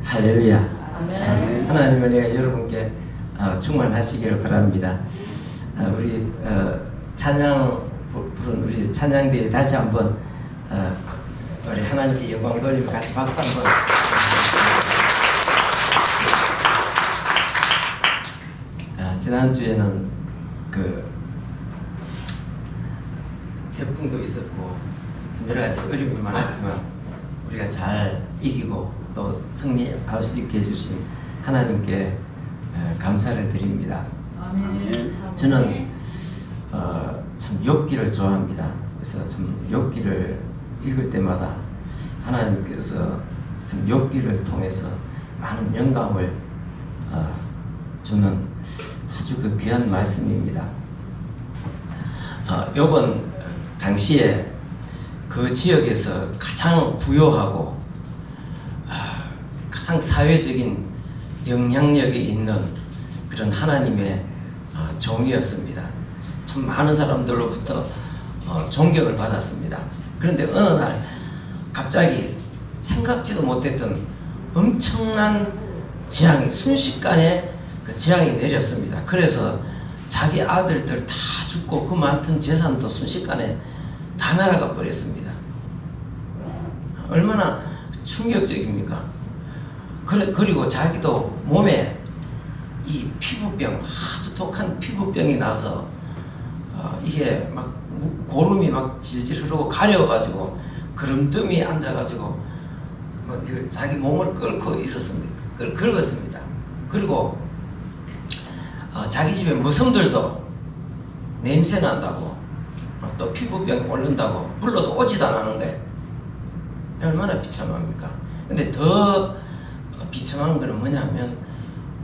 할렐루야. 아멘. 하나님의 은혜가 여러분께 충만하시기를 바랍니다. 우리 찬양 부른 우리 찬양대에 다시 한번 우리 하나님께 영광 돌리며 같이 박수 한번. 지난주에는 태풍도 있었고 여러 가지 어려움이 많았지만 우리가 잘 이기고 또 승리할 수 있게 해주신 하나님께 감사를 드립니다. 아멘. 저는 참 욥기를 좋아합니다. 그래서 참 욥기를 읽을 때마다 하나님께서 참 욥기를 통해서 많은 영감을 주는 아주 귀한 말씀입니다. 욥은 당시에 그 지역에서 가장 부유하고 가장 사회적인 영향력이 있는 그런 하나님의 종이었습니다. 참 많은 사람들로부터 존경을 받았습니다. 그런데 어느 날 갑자기 생각지도 못했던 엄청난 재앙이 순식간에 그 재앙이 내렸습니다. 그래서 자기 아들들 다 죽고 그 많던 재산도 순식간에 다 날아가 버렸습니다. 얼마나 충격적입니까? 그리고 자기도 몸에 이 피부병, 아주 독한 피부병이 나서 이게 막 고름이 막 질질 흐르고 가려워가지고 그름뜸이 앉아가지고 자기 몸을 끓고 있었습니다. 긁었습니다. 그리고 자기 집에 머슴들도 냄새 난다고 또 피부병이 오른다고 불러도 오지도 않는 거예요. 얼마나 비참합니까? 근데 더 비참한 거는 뭐냐면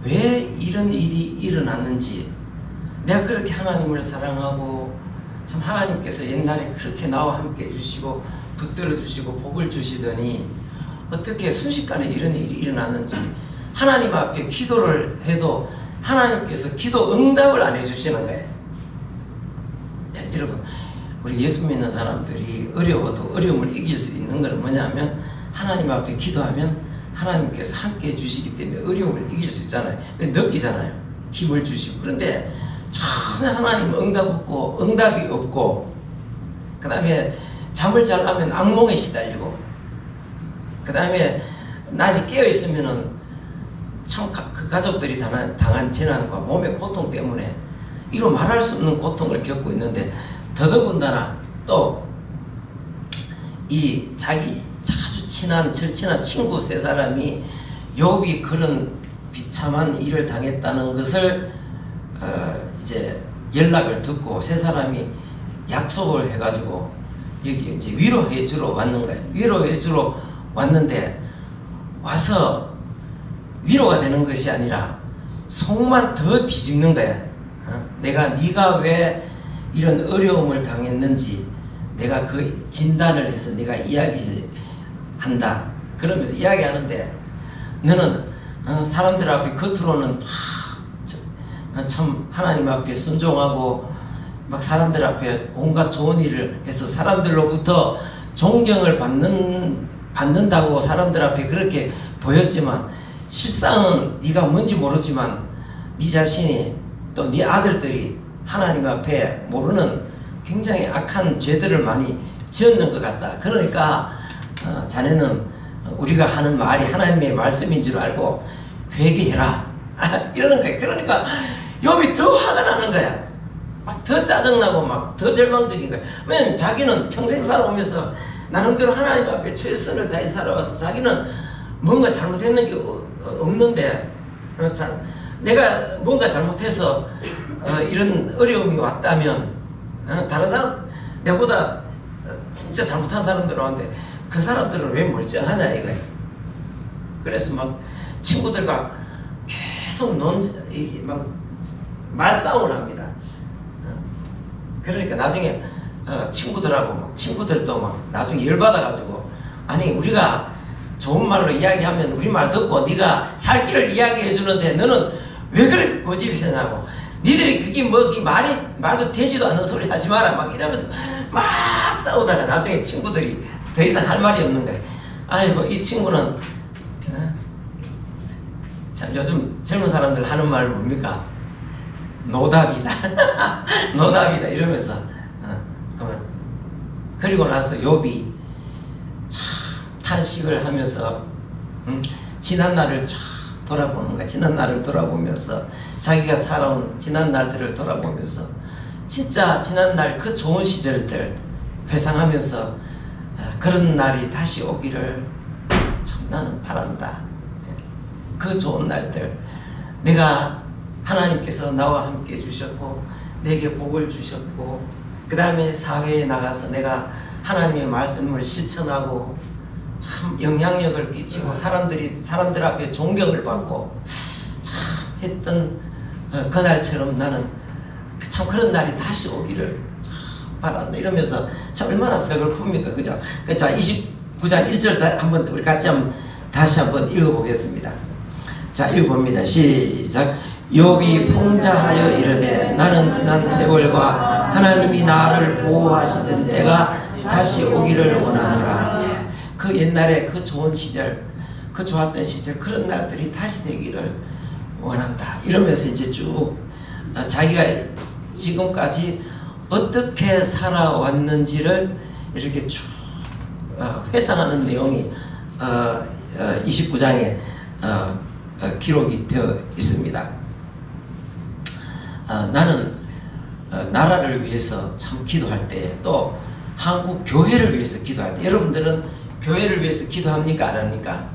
왜 이런 일이 일어났는지, 내가 그렇게 하나님을 사랑하고 참 하나님께서 옛날에 그렇게 나와 함께 해주시고 붙들어 주시고 복을 주시더니 어떻게 순식간에 이런 일이 일어났는지 하나님 앞에 기도를 해도 하나님께서 기도 응답을 안 해주시는 거예요. 여러분, 우리 예수 믿는 사람들이 어려워도 어려움을 이길 수 있는 건 뭐냐면 하나님 앞에 기도하면 하나님께서 함께 해주시기 때문에 어려움을 이길 수 있잖아요. 느끼잖아요. 힘을 주시고. 그런데 전혀 하나님 응답이 없고 그 다음에 잠을 자려면 악몽에 시달리고 그 다음에 낮에 깨어있으면은 참 그 가족들이 당한 재난과 몸의 고통 때문에 이로 말할 수 없는 고통을 겪고 있는데 더더군다나 또 이 자기 아주 절친한 친구 세 사람이 욥이 그런 비참한 일을 당했다는 것을 이제 연락을 듣고 세 사람이 약속을 해가지고 여기 이제 위로해 주러 왔는 거예요. 위로해 주러 왔는데 와서 위로가 되는 것이 아니라 속만 더 뒤집는 거야. 네가 왜 이런 어려움을 당했는지 내가 그 진단을 해서 내가 이야기한다. 그러면서 이야기하는데 너는 사람들 앞에 겉으로는 참 하나님 앞에 순종하고 막 사람들 앞에 온갖 좋은 일을 해서 사람들로부터 존경을 받는다고 사람들 앞에 그렇게 보였지만 실상은 네가 뭔지 모르지만 네 자신이 또 네 아들들이 하나님 앞에 모르는 굉장히 악한 죄들을 많이 지었는 것 같다. 그러니까 자네는 우리가 하는 말이 하나님의 말씀인 줄 알고 회개해라. 이러는 거야. 그러니까 욥이 더 화가 나는 거야. 막 더 짜증나고 막 더 절망적인 거야. 왜냐면 자기는 평생 살아오면서 나름대로 하나님 앞에 최선을 다해 살아와서 자기는 뭔가 잘못했는 게 없는데 내가 뭔가 잘못해서 이런 어려움이 왔다면 다른 사람 내보다 진짜 잘못한 사람들 왔는데 그 사람들은 왜 멀쩡하냐 이거야. 그래서 막 친구들과 계속 막 말싸움을 합니다. 그러니까 나중에 친구들도 막 나중에 열받아가지고 아니 우리가 좋은 말로 이야기하면 우리 말 듣고 네가 살 길을 이야기해 주는데 너는 왜 그렇게 고집이 세냐고. 니들이 그게 말도 되지도 않는 소리 하지 마라 막 이러면서 막 싸우다가 나중에 친구들이 더 이상 할 말이 없는 거예요. 아이고 이 친구는 참 요즘 젊은 사람들 하는 말 뭡니까? 노답이다. 노답이다 이러면서 그러면 그리고 나서 욥이 참 탄식을 하면서 지난 날을 쫙 돌아보는 거야. 지난 날을 돌아보면서 자기가 살아온 지난 날들을 돌아보면서 진짜 지난 날 그 좋은 시절들 회상하면서 그런 날이 다시 오기를 참 나는 바란다. 그 좋은 날들 내가 하나님께서 나와 함께 해주셨고 내게 복을 주셨고 그 다음에 사회에 나가서 내가 하나님의 말씀을 실천하고 참 영향력을 끼치고 사람들 앞에 존경을 받고 참 했던 그날처럼 나는 참 그런 날이 다시 오기를 참 바란다 이러면서 참 얼마나 서글픕니까 그죠? 자 29장 1절 한번 우리 같이 다시 한번 읽어보겠습니다. 자 읽어봅니다. 시작. 욥이 풍자하여 이르되 나는 지난 세월과 하나님이 나를 보호하시던 때가 다시 오기를 원하노라. 예. 그 옛날에 그 좋은 시절 그 좋았던 시절 그런 날들이 다시 되기를 원한다 이러면서 이제 쭉 자기가 지금까지 어떻게 살아왔는지를 이렇게 쭉 회상하는 내용이 29장에 기록이 되어 있습니다. 나는 나라를 위해서 참 기도할 때 또 한국 교회를 위해서 기도할 때 여러분들은 교회를 위해서 기도합니까 안 합니까?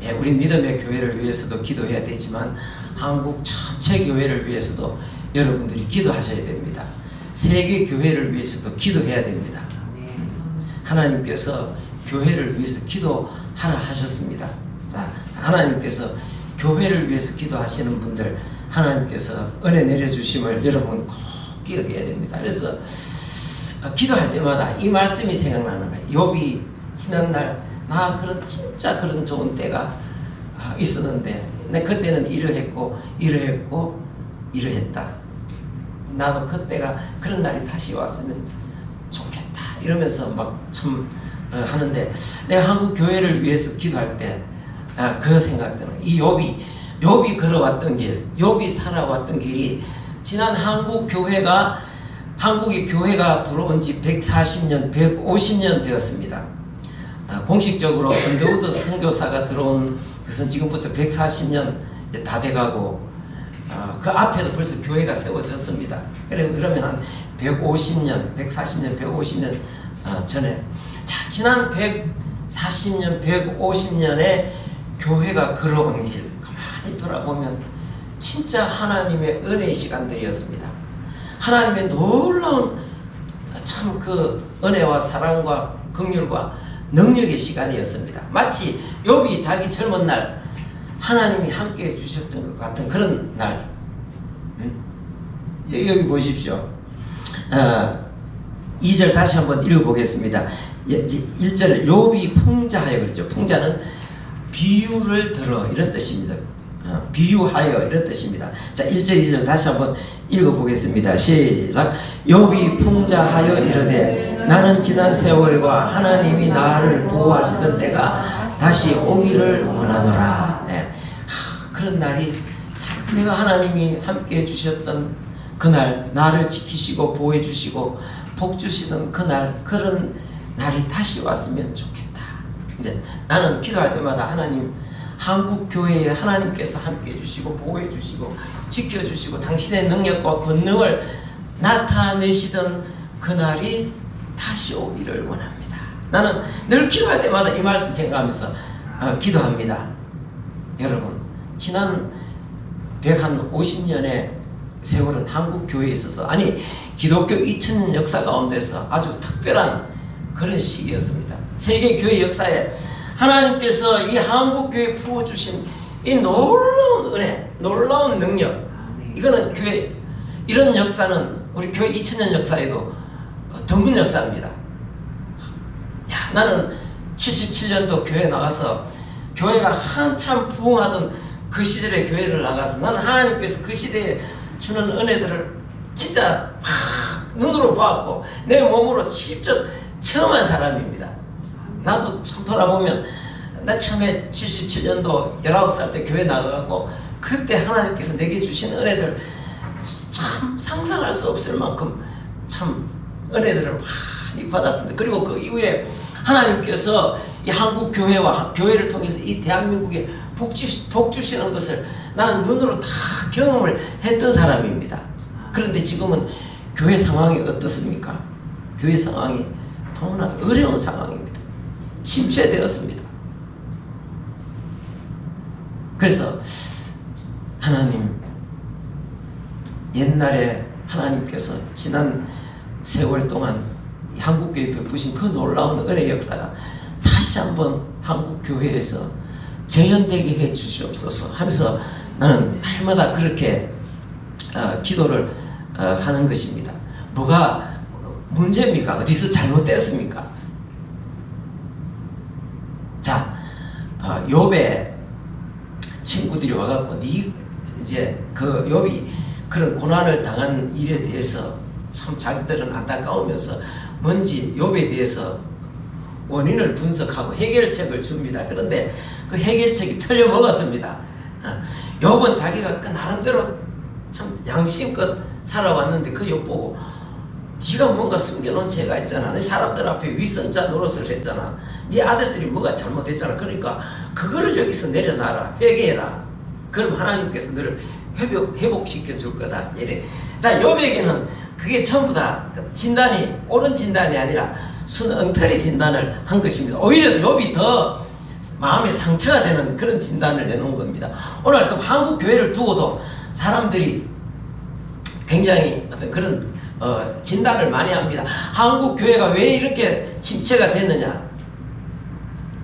예, 우리 믿음의 교회를 위해서도 기도해야 되지만 한국 전체 교회를 위해서도 여러분들이 기도하셔야 됩니다. 세계 교회를 위해서도 기도해야 됩니다. 하나님께서 교회를 위해서 기도하라 하셨습니다. 자, 하나님께서 교회를 위해서 기도하시는 분들 하나님께서 은혜 내려주심을 여러분 꼭 기억해야 됩니다. 그래서 기도할 때마다 이 말씀이 생각나는 거예요. 욥이 지난날 나 그런 진짜 그런 좋은 때가 있었는데 내 그때는 이러했고 이러했다. 나도 그때가 그런 날이 다시 왔으면 좋겠다 이러면서 막 참 하는데 내가 한국 교회를 위해서 기도할 때 그 생각되는 이 욥이 걸어왔던 길, 욥이 살아왔던 길이 지난 한국이 교회가 들어온 지 140년, 150년 되었습니다. 공식적으로 언더우드 선교사가 들어온 것은 지금부터 140년 다 돼가고 그 앞에도 벌써 교회가 세워졌습니다. 그러면 한 150년, 140년, 150년 전에 자, 지난 140년, 150년에 교회가 걸어온 길 가만히 돌아보면 진짜 하나님의 은혜의 시간들이었습니다. 하나님의 놀라운 참 그 은혜와 사랑과 긍휼과 능력의 시간이었습니다. 마치 욥이 자기 젊은 날 하나님이 함께 해주셨던 것 같은 그런 날. 여기 보십시오. 2절 다시 한번 읽어보겠습니다. 1절 욥이 풍자하여 그러죠. 풍자는 비유를 들어 이런 뜻입니다. 비유하여 이런 뜻입니다. 자 1절 2절 다시 한번 읽어보겠습니다. 시작. 욥이 풍자하여 이르되 나는 지난 세월과 하나님이 나를 보호하시던 때가 다시 오기를 원하노라. 네. 그런 날이 내가 하나님이 함께 해주셨던 그날 나를 지키시고 보호해 주시고 복 주시던 그날 그런 날이 다시 왔으면 좋겠다. 이제 나는 기도할 때마다 하나님 한국 교회에 하나님께서 함께 해주시고 보호해 주시고 지켜주시고 당신의 능력과 권능을 나타내시던 그날이 다시 오기를 원합니다. 나는 늘 기도할 때마다 이 말씀 생각하면서 기도합니다. 여러분 지난 150년의 세월은 한국 교회에 있어서 아니 기독교 2000년 역사 가운데서 아주 특별한 그런 시기였습니다. 세계 교회 역사에 하나님께서 이 한국 교회에 부어주신 이 놀라운 은혜, 놀라운 능력, 이거는 교회 이런 역사는 우리 교회 2000년 역사에도 드문 역사입니다. 야, 나는 77년도 교회 나가서 교회가 한참 부흥하던 그 시절에 교회를 나가서 나는 하나님께서 그 시대에 주는 은혜들을 진짜 눈으로 보았고 내 몸으로 직접 체험한 사람입니다. 나도 참 돌아보면 나 처음에 77년도 19살 때 교회 나가고 그때 하나님께서 내게 주신 은혜들 참 상상할 수 없을 만큼 참 은혜들을 많이 받았습니다. 그리고 그 이후에 하나님께서 이 한국 교회와 교회를 통해서 이 대한민국에 복 주시는 것을 나는 눈으로 다 경험을 했던 사람입니다. 그런데 지금은 교회 상황이 어떻습니까? 교회 상황이 너무나 어려운 상황입니다. 침체되었습니다. 그래서 하나님, 옛날에 하나님께서 지난 세월 동안 한국교회에 베푸신 그 놀라운 은혜 역사가 다시 한번 한국교회에서 재현되게 해 주시옵소서 하면서 나는 날마다 그렇게 기도를 하는 것입니다. 뭐가 문제입니까? 어디서 잘못됐습니까? 자, 욥의 친구들이 와갖고 이제 그 욥이 그런 고난을 당한 일에 대해서 참 자기들은 안타까우면서 뭔지 욥에 대해서 원인을 분석하고 해결책을 줍니다. 그런데 그 해결책이 틀려먹었습니다. 욥은 자기가 그 나름대로 참 양심껏 살아왔는데 그 욥 보고 네가 뭔가 숨겨놓은 죄가 있잖아. 네 사람들 앞에 위선자 노릇을 했잖아. 네 아들들이 뭐가 잘못했잖아. 그러니까 그거를 여기서 내려놔라. 회개해라. 그럼 하나님께서 너를 회복시켜 줄 거다. 이래. 자, 욥에게는 그게 전부 다 진단이 옳은 진단이 아니라 순엉터리 진단을 한 것입니다. 오히려 욥이 더 마음에 상처가 되는 그런 진단을 내놓은 겁니다. 오늘 그 한국 교회를 두고도 사람들이 굉장히 어떤 그런 진단을 많이 합니다. 한국 교회가 왜 이렇게 침체가 됐느냐?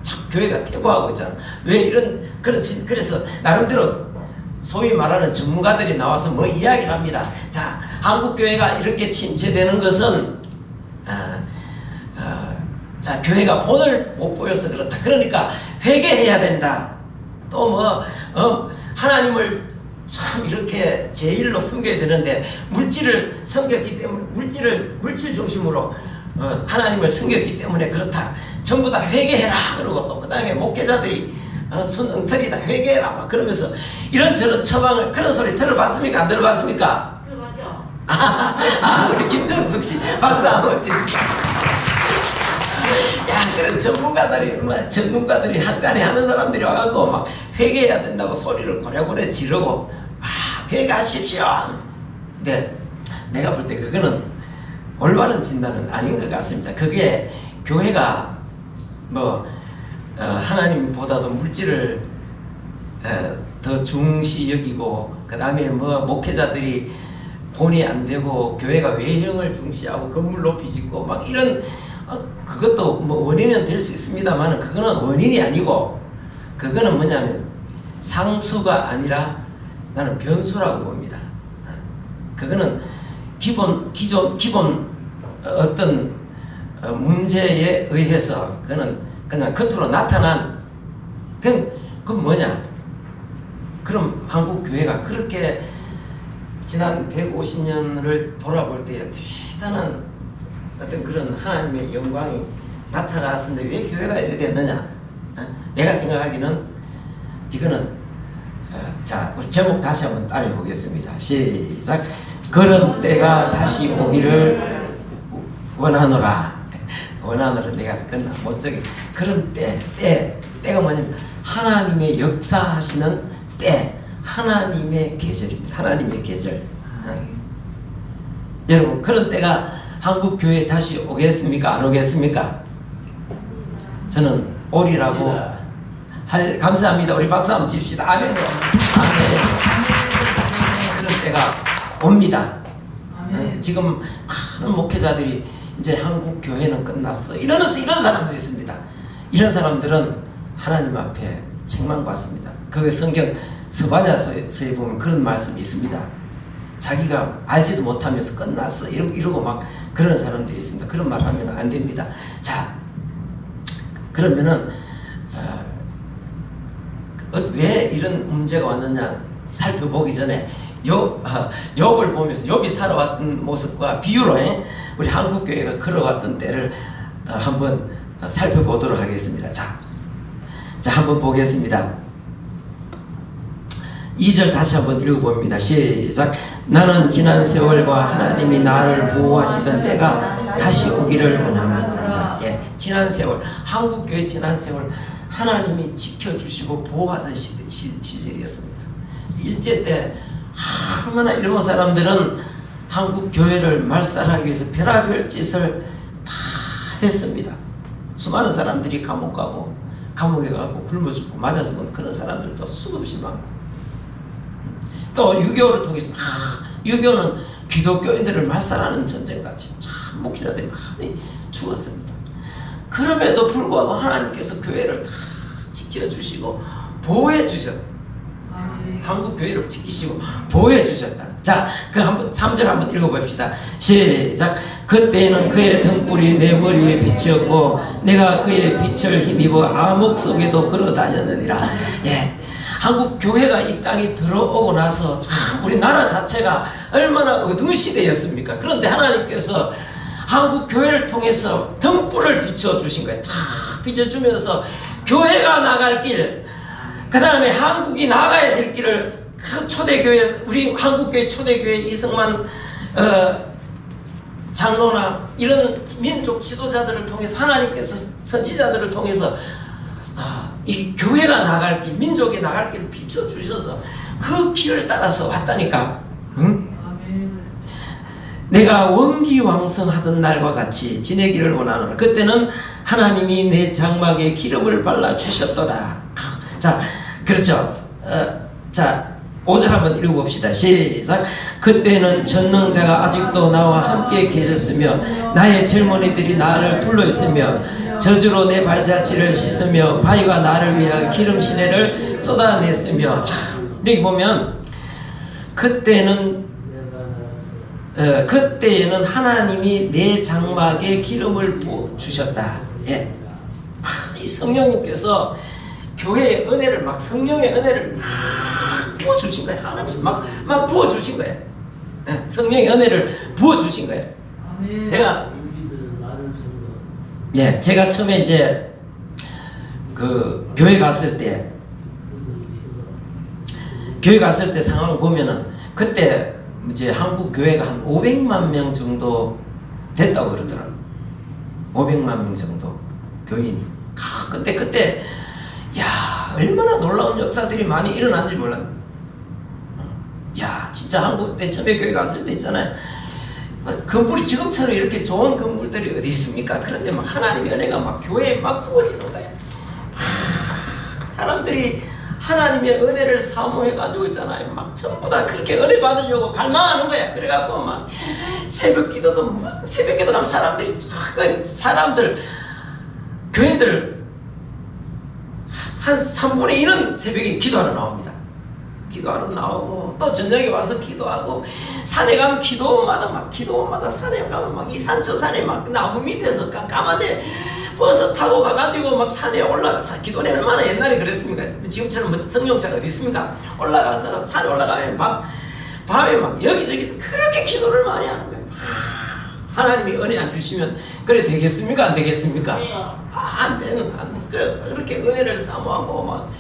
참 교회가 퇴보하고 있잖아. 왜 이런 그래서 나름대로 소위 말하는 전문가들이 나와서 뭐 이야기를 합니다. 자, 한국 교회가 이렇게 침체되는 것은 자, 교회가 본을 못 보여서 그렇다. 그러니까 회개해야 된다. 또 뭐 하나님을 참 이렇게 제일로 섬겨야 되는데 물질을 섬겼기 때문에 물질 중심으로 하나님을 섬겼기 때문에 그렇다. 전부 다 회개해라. 그러고 또 그 다음에 목회자들이 순엉터리다. 회개해라. 막 그러면서 이런저런 처방을 그런 소리 들어봤습니까? 안 들어봤습니까? 들어봤죠. 우리 김정숙 씨 박수 한번 칩시다. 야, 그래서 전문가들이 학자리 하는 사람들이 와갖고 막 회개해야 된다고 소리를 고래고래 지르고 회개하십시오. 근데 내가 볼 때 그거는 올바른 진단은 아닌 것 같습니다. 그게 교회가 하나님보다도 물질을 더 중시 여기고 그 다음에 목회자들이 돈이 안 되고 교회가 외형을 중시하고 건물 높이 짓고 막 이런 그것도 원인은 될 수 있습니다만 그거는 원인이 아니고 그거는 뭐냐면 상수가 아니라 나는 변수라고 봅니다. 그거는 기본 어떤 문제에 의해서 그거는 그냥 겉으로 나타난 그건 뭐냐? 그럼 한국 교회가 그렇게 지난 150년을 돌아볼 때 대단한 어떤 그런 하나님의 영광이 나타났는데 왜 교회가 이렇게 됐느냐? 내가 생각하기는 이거는 자, 우리 제목 다시 한번 따라해 보겠습니다. 시작. 그런 때가 다시 오기를 원하노라. 내가 그런 못적이 그런 때가 뭐냐면 하나님의 역사하시는 때, 하나님의 계절입니다. 하나님의 계절. 여러분, 그런 때가 한국 교회에 다시 오겠습니까? 안 오겠습니까? 저는 오리라고 감사합니다. 우리 박수 한번 칩시다. 아멘. 그런 때가 옵니다. 지금 많은 목회자들이 이제 한국 교회는 끝났어. 이런 사람들이 있습니다. 이런 사람들은 하나님 앞에 책망받습니다. 그 성경 스바냐서에 보면 그런 말씀이 있습니다. 자기가 알지도 못하면서 끝났어. 이러고 막 그러는 사람들이 있습니다. 그런 말 하면 안 됩니다. 자, 그러면은 왜 이런 문제가 왔느냐 살펴보기 전에 욥을 보면서 욥이 살아왔던 모습과 비유로 우리 한국교회가 걸어왔던 때를 한번 살펴보도록 하겠습니다. 자, 자, 한번 보겠습니다. 2절 다시 한번 읽어봅니다. 시작. 나는 지난 세월과 하나님이 나를 보호하시던 때가 다시 오기를 원합니다. 예, 지난 세월, 한국교회 지난 세월 하나님이 지켜주시고 보호하던 시절이었습니다. 일제 때 얼마나 일본 사람들은 한국 교회를 말살하기 위해서 별의별 짓을 다 했습니다. 수많은 사람들이 감옥 가고 감옥에 가고 굶어 죽고 맞아 죽은 그런 사람들도 수없이 많고, 또 6.25를 통해서 6.25는 기독교인들을 말살하는 전쟁같이 참 목회자들이 많이 죽었습니다. 그럼에도 불구하고 하나님께서 교회를 다 지켜주시고 보호해 주셨다. 한국 교회를 지키시고 보호해 주셨다. 자, 그 한번 3절 한번 읽어봅시다. 시작. 그때는 그의 등불이 내 머리에 빛이었고 내가 그의 빛을 힘입어 암흑 속에도 걸어 다녔느니라. 예, 한국 교회가 이 땅에 들어오고 나서 참 우리나라 자체가 얼마나 어두운 시대였습니까? 그런데 하나님께서 한국 교회를 통해서 등불을 비춰주신 거예요. 다 비춰주면서 교회가 나갈 길, 그 다음에 한국이 나가야 될 길을 그 초대교회, 우리 한국교회 초대교회 이승만 장로나 이런 민족 지도자들을 통해서 하나님께서 선지자들을 통해서 이 교회가 나갈 길, 민족이 나갈 길을 비춰주셔서 그 길을 따라서 왔다니까. 응? 내가 원기왕성하던 날과 같이 지내기를 원하노라. 그때는 하나님이 내 장막에 기름을 발라주셨도다. 자, 그렇죠. 자, 5절 한번 읽어봅시다. 시작. 그때는 전능자가 아직도 나와 함께 계셨으며 나의 젊은이들이 나를 둘러있으며 저주로 내 발자취를 씻으며 바위가 나를 위하여 기름 시내를 쏟아냈으며. 자, 여기 보면 그때는 하나님이 내 장막에 기름을 부어주셨다. 예. 이 성령님께서 교회의 은혜를 막, 성령의 은혜를 막 부어주신 거예요. 하나님 막 부어주신 거예요. 예. 성령의 은혜를 부어주신 거예요. 제가 처음에 이제 그 교회 갔을 때 상황을 보면은 그때 이제 한국 교회가 한 500만 명 정도 됐다고 그러더라고요. 500만 명 정도 교인이. 그때 야, 얼마나 놀라운 역사들이 많이 일어난지 몰랐네. 야, 진짜 한국 내 처음에 교회 갔을 때 있잖아요. 건물이 지금처럼 이렇게 좋은 건물들이 어디 있습니까? 그런데 막 하나님의 은혜가 막 교회에 막 부어지는 거예요. 사람들이 하나님의 은혜를 사모해가지고 있잖아요. 막 전부 다 그렇게 은혜 받으려고 갈망하는 거야. 그래갖고 막 새벽 기도도 가면 사람들 교회들 한 3분의 1은 새벽에 기도하러 나옵니다. 기도하러 나오고 또 저녁에 와서 기도하고, 산에 가면 기도원마다 산에 가면 막 이 산 저 산에 막 나무 밑에서 깜깜한데 버스 타고 가가지고 막 산에 올라가서, 기도는 얼마나 옛날에 그랬습니까? 지금처럼 성령차가 어디 있습니까? 올라가서 산에 올라가면 밤에 막 여기저기서 그렇게 기도를 많이 하는 거예요. 하나님이 은혜 안 주시면 그래 되겠습니까? 안 되겠습니까? 안 돼. 그렇게 은혜를 사모하고 막,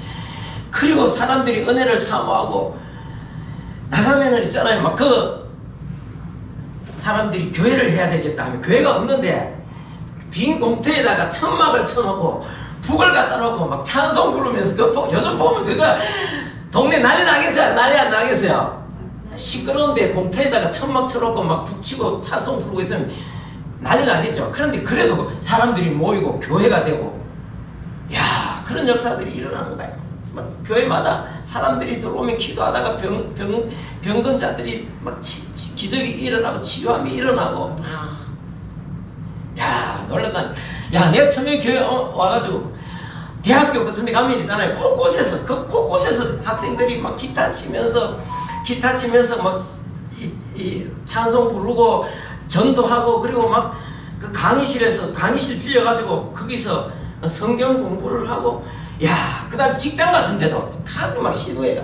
그리고 사람들이 은혜를 사모하고 나가면은 있잖아요. 막 그 사람들이 교회를 해야 되겠다 하면 교회가 없는데 빈 공터에다가 천막을 쳐놓고 북을 갖다 놓고 막 찬송 부르면서 요즘 보면 그거 동네 난리 나겠어요? 난리 안 나겠어요? 시끄러운데 공터에다가 천막 쳐놓고 막 북치고 찬송 부르고 있으면 난리 나겠죠. 그런데 그래도 사람들이 모이고 교회가 되고, 야, 그런 역사들이 일어나는 거예요. 막 교회마다 사람들이 들어오면 기도하다가 병든 자들이 막 기적이 일어나고 치유함이 일어나고, 야, 놀랐다. 야, 내가 처음에 교회 와가지고 대학교 같은 데 가면 있잖아요. 곳곳에서 학생들이 막 기타 치면서 막 이 찬송 부르고 전도하고, 그리고 막 그 강의실 빌려가지고 거기서 성경 공부를 하고, 야, 그 다음에 직장 같은 데도 가끔 막 시도해가,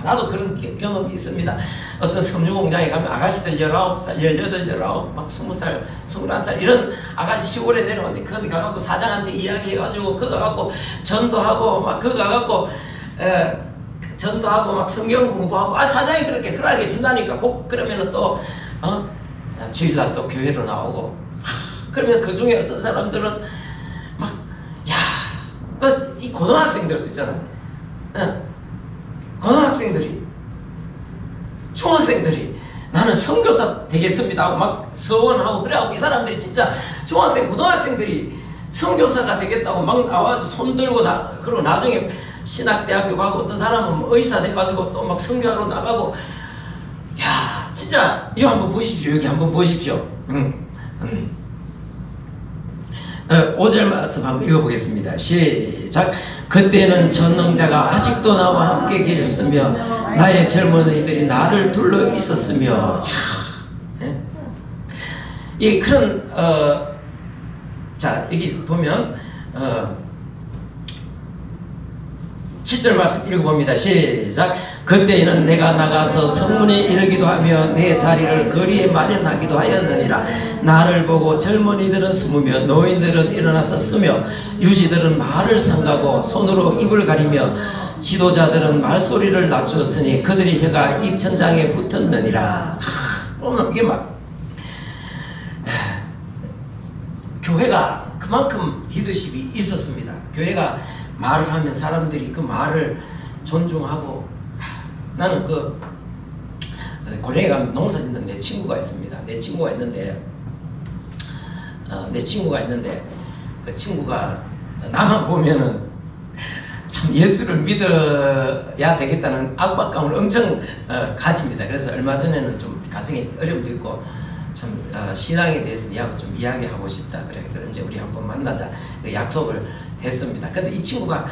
나도 그런 경험이 있습니다. 어떤 섬유공장에 가면 아가씨들 19살, 18, 19, 막 20살, 21살 이런 아가씨 시골에 내려오는데 거기 가갖고 사장한테 이야기해가지고 그거 가갖고 전도하고 막 그거 가갖고 전도하고 막 성경 공부하고 사장이 그렇게 허락해 준다니까. 그러면은 또 주일날 또 교회로 나오고 그러면 그 중에 어떤 사람들은 막 이 고등학생들도 있잖아. 고등학생들이 중학생들이 나는 선교사 되겠습니다 하고 막 서원하고 그래갖고 이 사람들이 진짜 중학생 고등학생들이 선교사가 되겠다고 막 나와서 손 들고 그리고 나중에 신학대학교 가고 어떤 사람은 뭐 의사 돼가지고 또 막 선교하러 나가고 진짜 이거 한번 보십시오. 여기 한번 보십시오. 5절 말씀 한번 읽어보겠습니다. 시작. 그때는 전능자가 아직도 나와 함께 계셨으며 나의 젊은이들이 나를 둘러 있었으며 이 그런 자 여기 보면 7절 말씀 읽어봅니다. 시작. 그때에는 내가 나가서 성문에 이르기도 하며 내 자리를 거리에 마련하기도 하였느니라. 나를 보고 젊은이들은 숨으며 노인들은 일어나서 쓰며 유지들은 말을 삼가고 손으로 입을 가리며 지도자들은 말소리를 낮추었으니 그들의 혀가 입천장에 붙었느니라. 오늘 이게 막 교회가 그만큼 리더십이 있었습니다. 교회가 말을 하면 사람들이 그 말을 존중하고 나는 고향에 가면 농사 짓는 내 친구가 있습니다. 내 친구가 있는데 그 친구가 나만 보면은 참 예수를 믿어야 되겠다는 압박감을 엄청 가집니다. 그래서 얼마 전에는 좀 가정에 어려움도 있고 참 신앙에 대해서 니하고 좀 이야기하고 싶다. 그래 이제 우리 한번 만나자 약속을 했습니다. 근데 이 친구가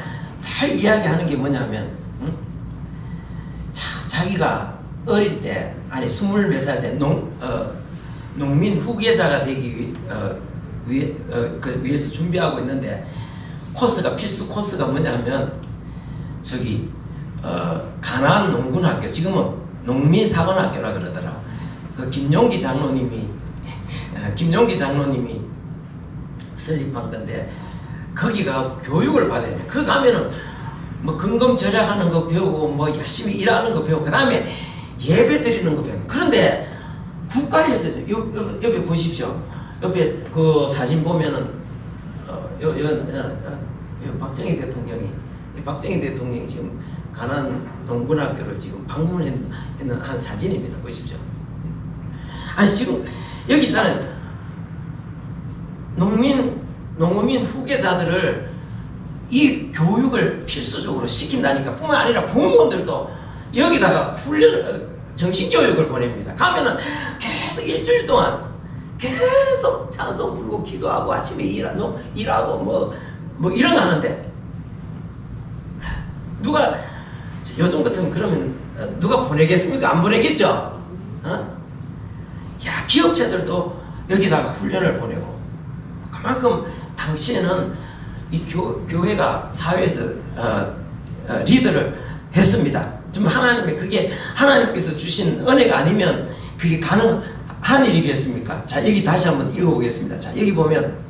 다 이야기하는 게 뭐냐면 자기가 어릴 때 아니 20몇 살 때 농민 후계자가 되기 위해서 준비하고 있는데 필수 코스가 뭐냐면 저기 가나안 농군학교, 지금은 농민사관학교라 그러더라고. 그 김용기 장로님이 설립한 건데 거기 가고 교육을 받아야 돼. 그 가면은 뭐 근검 절약하는 거 배우고 뭐 열심히 일하는 거 배우고 그 다음에 예배 드리는 거 배우고. 그런데 국가에서 옆에 보십시오. 옆에 그 사진 보면은 박정희 대통령이 지금 가나안 농군학교를 지금 방문했는 한 사진입니다. 보십시오. 아니 지금 여기 나는 농민 후계자들을 이 교육을 필수적으로 시킨다니까. 뿐만 아니라 공무원들도 여기다가 훈련 정신교육을 보냅니다. 가면은 계속 일주일 동안 계속 찬송 부르고 기도하고 아침에 일하고 뭐 이런 거 하는데 누가 요즘 같으면 그러면 누가 보내겠습니까? 안 보내겠죠? 기업체들도 여기다가 훈련을 보내고 그만큼 당시에는 이 교회가 사회에서 리더를 했습니다. 좀 그게 하나님께서 주신 은혜가 아니면 그게 가능한 일이겠습니까? 자, 여기 다시 한번 읽어보겠습니다. 자, 여기 보면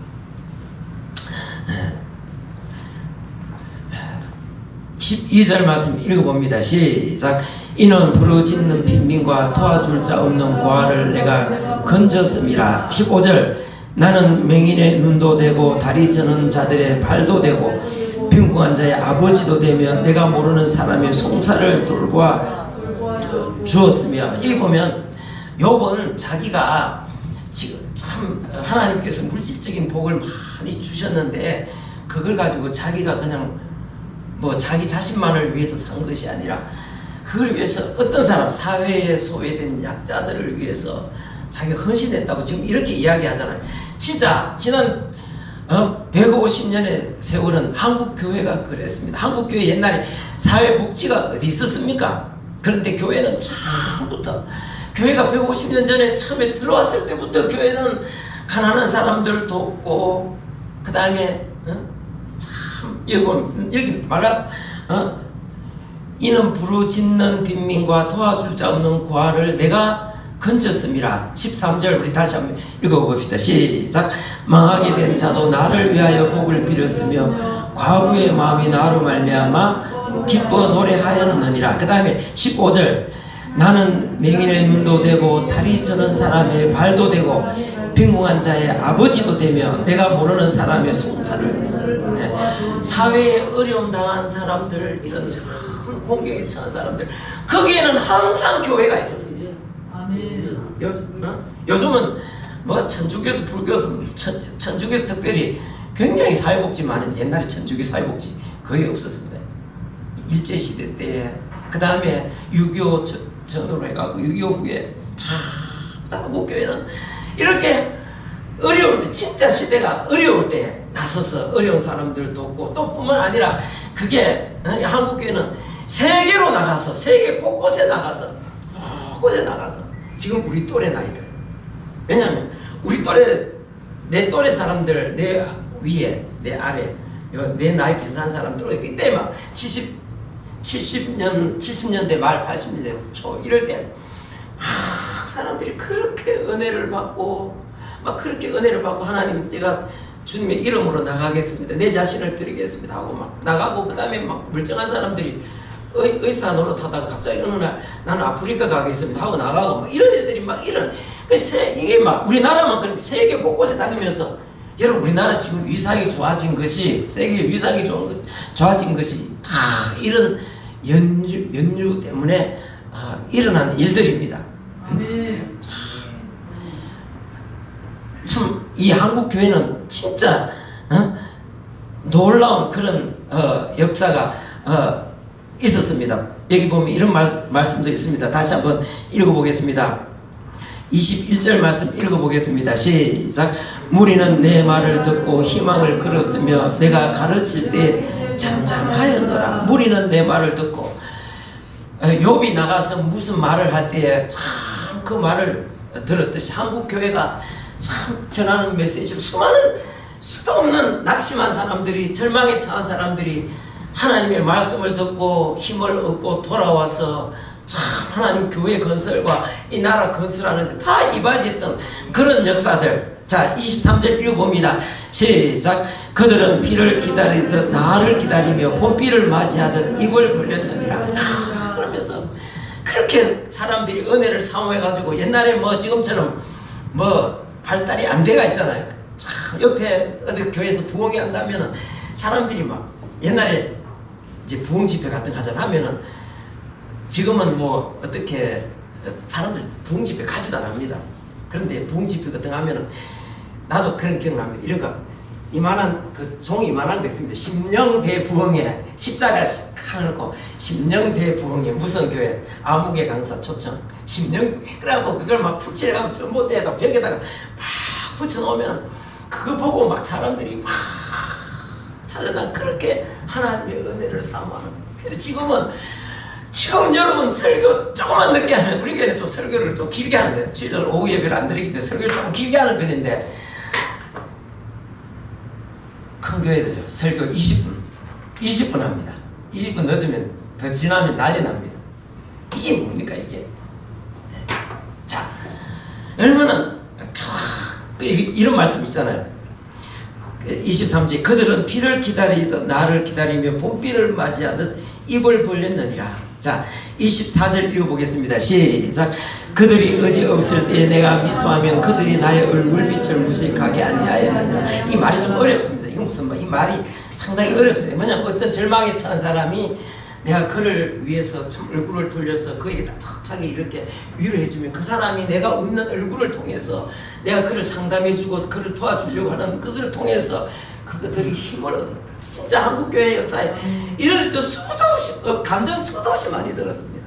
12절 말씀 읽어봅니다. 시작. 이는 부르짖는 빈민과 도와줄 자 없는 고아를 내가 건졌음이라. 15절. 나는 맹인의 눈도 되고 다리 저는 자들의 발도 되고 빈궁한 자의 아버지도 되며 내가 모르는 사람의 송사를 돌보아 주었으며. 여기 보면 욥은 자기가 지금 참 하나님께서 물질적인 복을 많이 주셨는데 그걸 가지고 자기가 그냥 뭐 자기 자신만을 위해서 산 것이 아니라 그걸 위해서 어떤 사람, 사회에 소외된 약자들을 위해서 자기가 헌신했다고 지금 이렇게 이야기하잖아요. 진짜 지난 150년의 세월은 한국교회가 그랬습니다. 한국교회 옛날에 사회복지가 어디 있었습니까? 그런데 교회는 처음부터, 교회가 150년 전에 처음에 들어왔을 때부터 교회는 가난한 사람들 돕고, 그 다음에 참 여기 말라 이는 부르짖는 빈민과 도와줄 자 없는 고아를 내가 건졌음이라. 13절 우리 다시 한번 읽어봅시다. 시작. 망하게 된 자도 나를 위하여 복을 빌었으며 과부의 마음이 나로 말미암아 기뻐 노래하였느니라. 그 다음에 15절. 나는 맹인의 눈도 되고 다리 저는 사람의 발도 되고 빈궁한 자의 아버지도 되며 내가 모르는 사람의 송사를. 네. 사회에 어려움 당한 사람들, 이런 공경에 처한 사람들, 거기에는 항상 교회가 있었습니다. 아멘. 요즘은 뭐 천주교에서 불교에서 천주교에서 특별히 굉장히 사회복지 많은, 옛날에 천주교 사회복지 거의 없었습니다. 일제시대 때, 그 다음에 6.25 전으로 해가지고 6.25 후에 참 한국교회는 이렇게 어려울 때, 진짜 시대가 어려울 때 나서서 어려운 사람들 돕고, 또 뿐만 아니라 그게 한국교회는 세계로 나가서, 세계 곳곳에 나가서 지금 우리 또래 나이들, 왜냐하면 우리 또래, 내 또래 사람들, 내 위에 내 아래 내 나이 비슷한 사람들, 이때 막 70년대 말 80년대 초 이럴 때 사람들이 그렇게 은혜를 받고 하나님 제가 주님의 이름으로 나가겠습니다, 내 자신을 드리겠습니다 하고 막 나가고, 그 다음에 막 멀쩡한 사람들이 의사 노릇하다가 갑자기 어느 날 나는 아프리카 가겠습니다 하고 나가고 막 이런 애들이 막 이런, 이게 막 우리나라만 그렇게 세계 곳곳에 다니면서, 여러분 우리나라 지금 위상이 좋아진 것이, 세계 위상이 좋아진 것이 다 이런 연유 때문에 일어난 일들입니다. 아멘. 참 이 한국 교회는 진짜 놀라운 그런 역사가 있었습니다. 여기 보면 이런 말씀도 있습니다. 다시 한번 읽어보겠습니다. 21절 말씀 읽어보겠습니다. 시작. 무리는 내 말을 듣고 희망을 걸었으며 내가 가르칠 때 잠잠하였노라. 무리는 내 말을 듣고, 욥이 나가서 무슨 말을 할 때에 참 그 말을 들었듯이 한국교회가 참 전하는 메시지로 수많은, 수도 없는 낙심한 사람들이, 절망에 처한 사람들이 하나님의 말씀을 듣고 힘을 얻고 돌아와서 참 하나님 교회 건설과 이 나라 건설하는 데 다 이바지했던 그런 역사들. 자, 23절 읽어봅니다. 시작. 그들은 비를 기다리듯 나를 기다리며 봄비를 맞이하듯 입을 벌렸느니라. 그러면서 그렇게 사람들이 은혜를 사모해가지고, 옛날에 뭐 지금처럼 뭐 발달이 안 돼가 있잖아요. 참 옆에 어디 교회에서 부흥회 한다면은 사람들이 막, 옛날에 이제 부흥 집회 같은 거 하잖아 하면은, 지금은 뭐 어떻게 사람들 부흥 집회 가지도 안 합니다. 그런데 부흥 집회 같은 거 하면은, 나도 그런 기억납니다. 이런 거 이만한 그 종이 이만한 거 있습니다. 심령대 부흥회, 십자가 하고 심령대 부흥회 무슨 교회 아무개 강사 초청 심령, 그래갖고 그걸 막 풀칠해갖고 전봇대에다 벽에다가 막 붙여놓으면 그거 보고 막 사람들이 막 찾아나, 그렇게 하나님의 은혜를 사모하는. 지금 여러분 설교 조금만 늦게 하면, 우리 교회는 좀 설교를 좀 길게 하는데, 주일날 오후 예배를 안 드리기 때문에 설교를 좀 길게 하는 편인데, 큰 교회들요 설교 20분 합니다. 20분 늦으면, 더 지나면 난리 납니다. 이게 뭡니까 이게? 자, 얼마나 이런 말씀 있잖아요. 23절. 그들은 비를 기다리듯 나를 기다리며 봄비를 맞이하듯 입을 벌렸느니라. 자, 24절 읽어보겠습니다. 시작. 그들이 의지 없을 때 내가 미소하면 그들이 나의 얼굴빛을 무색하게 아니하였느니라. 이 말이 좀 어렵습니다. 이건 무슨 말? 이 말이 상당히 어렵습니다. 뭐냐면 어떤 절망에 처한 사람이 내가 그를 위해서 참 얼굴을 돌려서 그에게 따뜻하게 이렇게 위로해주면, 그 사람이 내가 웃는 얼굴을 통해서 내가 그를 상담해주고 그를 도와주려고 하는 것을 통해서 그들이 힘을 얻는, 진짜 한국교회 역사에 이럴 때 수도 없이 감정 수도 없이 많이 들었습니다.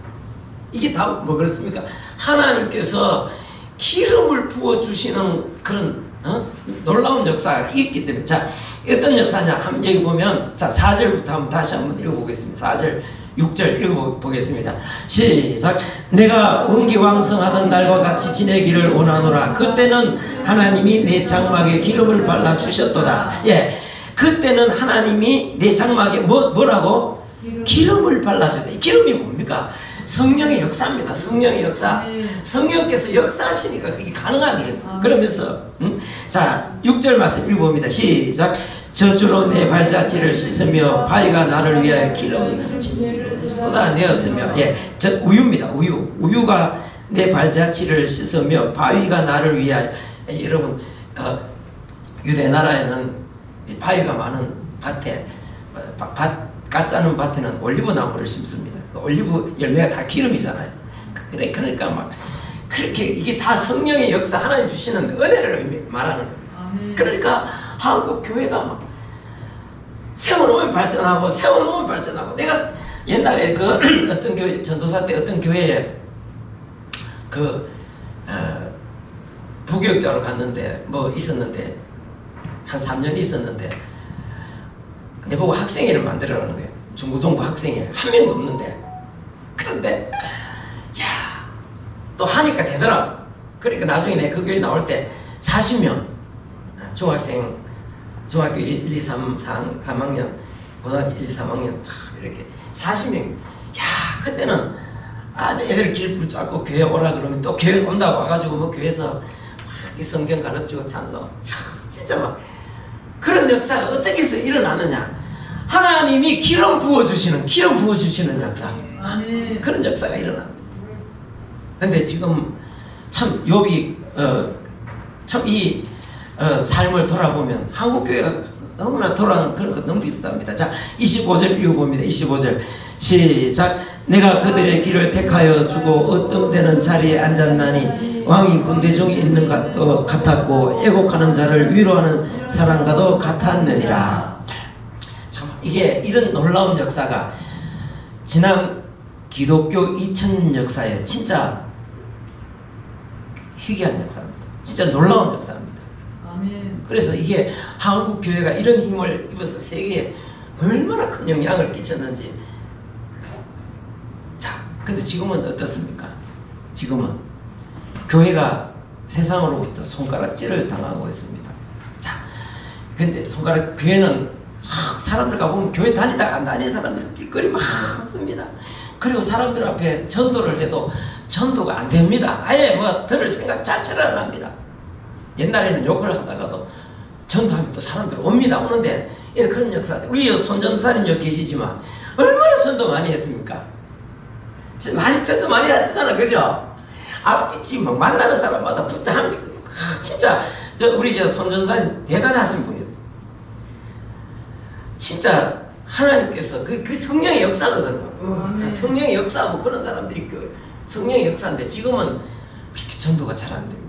이게 다 뭐 그렇습니까? 하나님께서 기름을 부어주시는 그런 놀라운 역사가 있기 때문에. 자, 어떤 역사냐 하면 여기 보면, 자, 4절부터 한번 다시 한번 읽어보겠습니다. 4절 6절 읽어보겠습니다. 시작. 내가 운기왕성하던 날과 같이 지내기를 원하노라. 그때는 하나님이 내 장막에 기름을 발라주셨도다. 예, 그때는 하나님이 내 장막에 뭐라고? 기름을 발라줘야 돼. 이 기름이 뭡니까? 성령의 역사입니다. 성령의 역사. 성령께서 역사하시니까 그게 가능한 일이에요. 그러면서 자 6절 말씀 읽어봅니다. 시작. 저주로 내 발자취를 씻으며 바위가 나를 위하여 기름을 쏟아내었으며, 예, 저 우유입니다. 우유가 내 발자취를 씻으며 바위가 나를 위하여. 여러분 유대 나라에는 바위가 많은 밭에 가짜는 밭에는 올리브 나무를 심습니다. 그 올리브 열매가 다 기름이잖아요. 그러니까 막 그렇게 이게 다 성령의 역사, 하나님 주시는 은혜를 말하는 거예요. 그러니까 한국 교회가 막 세워놓으면 발전하고 세워놓으면 발전하고. 내가 옛날에 그 어떤 교회 전도사 때 어떤 교회에 부교육자로 갔는데 뭐 있었는데 한 3년 있었는데 내보고 학생회를 만들어라는 거예요. 중고등부 학생회 한 명도 없는데. 그런데 야, 또 하니까 되더라고. 그러니까 나중에 내가 그 교회 나올 때 40명 중학교 1, 2, 3학년 고등학교 1, 2, 3학년 이렇게 40명. 야, 그때는 애들 길 붙잡고 교회 오라 그러면 또 교회 온다고 와가지고 뭐 교회에서 막 성경 가르치고 찬송. 야, 진짜 막 그런 역사가 어떻게 해서 일어나느냐. 하나님이 기름 부어주시는 역사. 그런 역사가 일어나. 근데 지금 참 욥이 참 이 삶을 돌아보면 한국교회가 너무나 돌아가는 그런 거 너무 비슷합니다. 자 25절 읽어봅니다. 25절 시작. 내가 그들의 길을 택하여 주고 어뜸되는 자리에 앉았나니 왕이 군대 중에 있는 것도 같았고 애곡하는 자를 위로하는 사람과도 같았느니라. 참 이게 이런 놀라운 역사가 지난 기독교 2000년 역사에 진짜 희귀한 역사입니다. 진짜 놀라운 역사입니다. 그래서 이게 한국 교회가 이런 힘을 입어서 세계에 얼마나 큰 영향을 끼쳤는지. 자, 근데 지금은 어떻습니까? 지금은 교회가 세상으로부터 손가락질을 당하고 있습니다. 자, 근데 교회는 사람들 가보면 교회 다니다가 안 다니는 사람들 길거리 많습니다. 그리고 사람들 앞에 전도를 해도 전도가 안 됩니다. 아예 뭐 들을 생각 자체를 안 합니다. 옛날에는 욕을 하다가도 전도하면 또 사람들 오는데 그런 역사. 우리 손전사님 여기 계시지만 얼마나 전도 많이 했습니까? 전도 많이 하시잖아, 그죠? 앞뒤치 막 만나는 사람마다 붙어 진짜 우리 손전사님 대단하신 분이에요. 진짜 하나님께서 그 성령의 역사거든요. 성령의 역사하고 그런 사람들이 성령의 역사인데 지금은 그렇게 전도가 잘 안 됩니다.